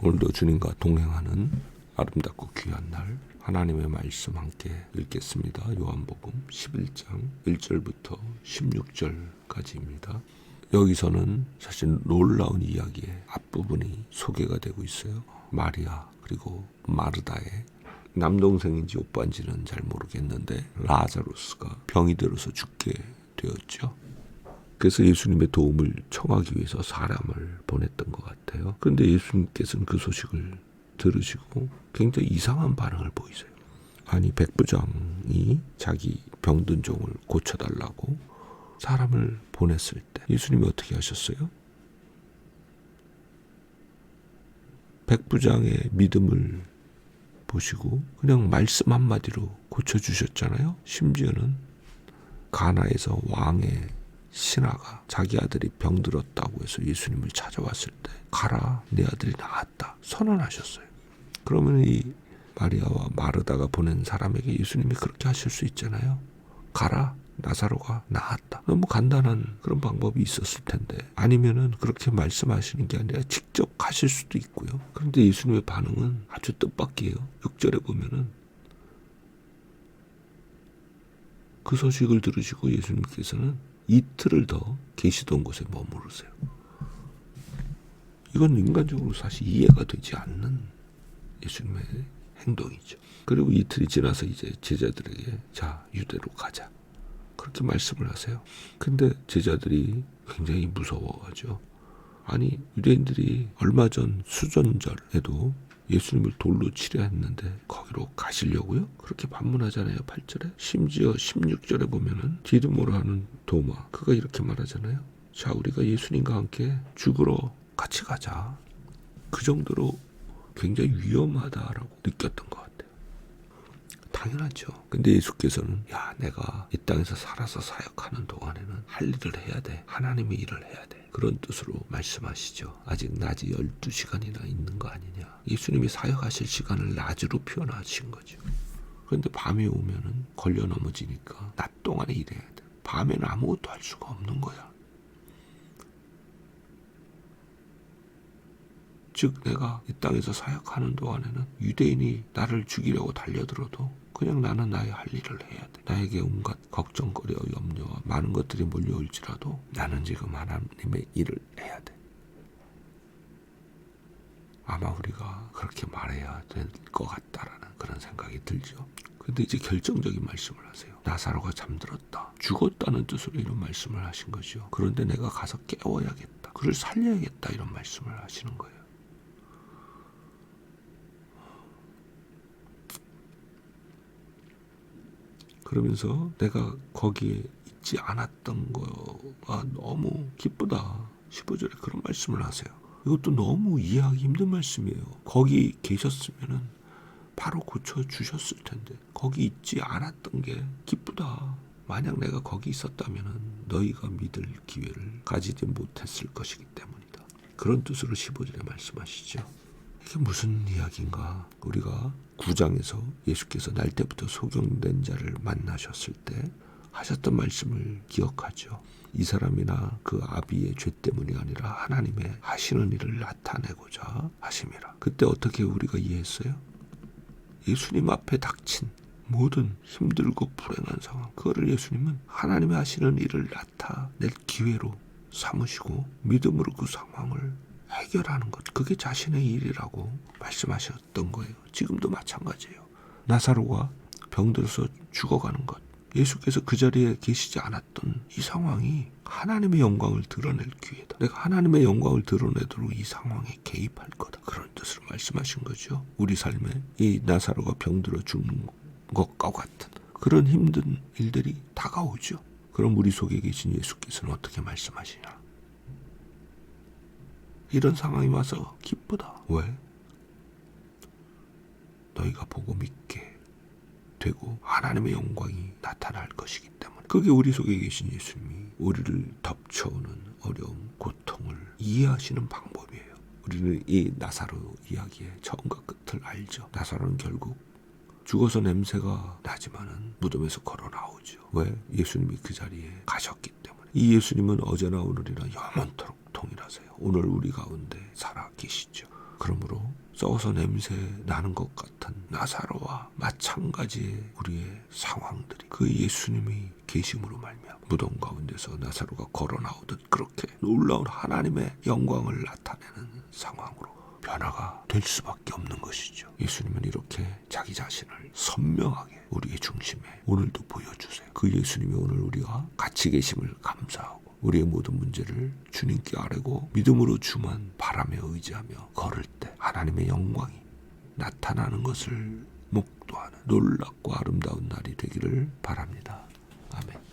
오늘도 주님과 동행하는 아름답고 귀한 날 하나님의 말씀 함께 읽겠습니다. 요한복음 11장 1절부터 16절까지입니다. 여기서는 사실 놀라운 이야기의 앞부분이 소개가 되고 있어요. 마리아 그리고 마르다의 남동생인지 오빠인지는 잘 모르겠는데 라자루스가 병이 들어서 죽게 되었죠. 그래서 예수님의 도움을 청하기 위해서 사람을 보냈던 것 같아요. 그런데 예수님께서는 그 소식을 들으시고 굉장히 이상한 반응을 보이세요. 아니, 백부장이 자기 병든 종을 고쳐달라고 사람을 보냈을 때 예수님이 어떻게 하셨어요? 백부장의 믿음을 보시고 그냥 말씀 한마디로 고쳐주셨잖아요. 심지어는 가나에서 왕의 신하가 자기 아들이 병들었다고 해서 예수님을 찾아왔을 때 가라, 내 아들이 나았다 선언하셨어요. 그러면 이 마리아와 마르다가 보낸 사람에게 예수님이 그렇게 하실 수 있잖아요. 가라, 나사로가 나았다. 너무 간단한 그런 방법이 있었을 텐데, 아니면은 그렇게 말씀하시는 게 아니라 직접 가실 수도 있고요. 그런데 예수님의 반응은 아주 뜻밖이에요. 6절에 보면은 그 소식을 들으시고 예수님께서는 이틀을 더 계시던 곳에 머무르세요. 이건 인간적으로 사실 이해가 되지 않는 예수님의 행동이죠. 그리고 이틀이 지나서 이제 제자들에게 자, 유대로 가자, 그렇게 말씀을 하세요. 근데 제자들이 굉장히 무서워하죠. 아니, 유대인들이 얼마 전 수전절에도 예수님을 돌로 치려 했는데 거기로 가시려고요? 그렇게 반문하잖아요. 8절에. 심지어 16절에 보면은 디드모라 하는 도마, 그가 이렇게 말하잖아요. 자, 우리가 예수님과 함께 죽으러 같이 가자. 그 정도로 굉장히 위험하다라고 느꼈던 것 같아요. 당연하죠. 근데 예수께서는 야, 내가 이 땅에서 살아서 사역하는 동안에는 할 일을 해야 돼. 하나님의 일을 해야 돼. 그런 뜻으로 말씀하시죠. 아직 낮이 12시간이나 있는 거 아니냐. 예수님이 사역하실 시간을 낮으로 표현하신 거죠. 그런데 밤에 오면은 걸려 넘어지니까 낮 동안에 일해야 돼. 밤에는 아무것도 할 수가 없는 거야. 즉 내가 이 땅에서 사역하는 동안에는 유대인이 나를 죽이려고 달려들어도 그냥 나는 나의 할 일을 해야 돼. 나에게 온갖 걱정거리와 염려와 많은 것들이 몰려올지라도 나는 지금 하나님의 일을 해야 돼. 아마 우리가 그렇게 말해야 될 것 같다라는 그런 생각이 들죠. 근데 이제 결정적인 말씀을 하세요. 나사로가 잠들었다. 죽었다는 뜻으로 이런 말씀을 하신 거죠. 그런데 내가 가서 깨워야겠다. 그를 살려야겠다. 이런 말씀을 하시는 거예요. 그러면서 내가 거기에 있지 않았던 거가 너무 기쁘다. 15절에 그런 말씀을 하세요. 이것도 너무 이해하기 힘든 말씀이에요. 거기 계셨으면은 바로 고쳐주셨을 텐데 거기 있지 않았던 게 기쁘다. 만약 내가 거기 있었다면은 너희가 믿을 기회를 가지지 못했을 것이기 때문이다. 그런 뜻으로 15절에 말씀하시죠. 이게 무슨 이야기인가? 우리가 9장에서 예수께서 날 때부터 소경된 자를 만나셨을 때 하셨던 말씀을 기억하죠. 이 사람이나 그 아비의 죄 때문이 아니라 하나님의 하시는 일을 나타내고자 하심이라. 그때 어떻게 우리가 이해했어요? 예수님 앞에 닥친 모든 힘들고 불행한 상황, 그거를 예수님은 하나님의 하시는 일을 나타낼 기회로 삼으시고 믿음으로 그 상황을 해결하는 것, 그게 자신의 일이라고 말씀하셨던 거예요. 지금도 마찬가지예요. 나사로가 병들어서 죽어가는 것, 예수께서 그 자리에 계시지 않았던 이 상황이 하나님의 영광을 드러낼 기회다. 내가 하나님의 영광을 드러내도록 이 상황에 개입할 거다. 그런 뜻으로 말씀하신 거죠. 우리 삶에 이 나사로가 병들어 죽는 것과 같은 그런 힘든 일들이 다가오죠. 그럼 우리 속에 계신 예수께서는 어떻게 말씀하시냐? 이런 상황이 와서 기쁘다. 왜? 너희가 보고 믿게 되고 하나님의 영광이 나타날 것이기 때문에. 그게 우리 속에 계신 예수님이 우리를 덮쳐오는 어려움, 고통을 이해하시는 방법이에요. 우리는 이 나사로 이야기의 처음과 끝을 알죠. 나사로는 결국 죽어서 냄새가 나지만은 무덤에서 걸어 나오죠. 왜? 예수님이 그 자리에 가셨기 때문에. 이 예수님은 어제나 오늘이나 영원토록 동일하세요. 오늘 우리 가운데 살아 계시죠. 그러므로 썩어서 냄새 나는 것 같은 나사로와 마찬가지의 우리의 상황들이 그 예수님이 계심으로 말미암아 무덤 가운데서 나사로가 걸어 나오듯 그렇게 놀라운 하나님의 영광을 나타내는 상황으로 변화가 될 수밖에 없는 것이죠. 예수님은 이렇게 자기 자신을 선명하게 우리의 중심에 오늘도 보여주세요. 그 예수님이 오늘 우리가 같이 계심을 감사하고 우리의 모든 문제를 주님께 아뢰고 믿음으로 주만 바라며 의지하며 걸을 때 하나님의 영광이 나타나는 것을 목도하는 놀랍고 아름다운 날이 되기를 바랍니다. 아멘.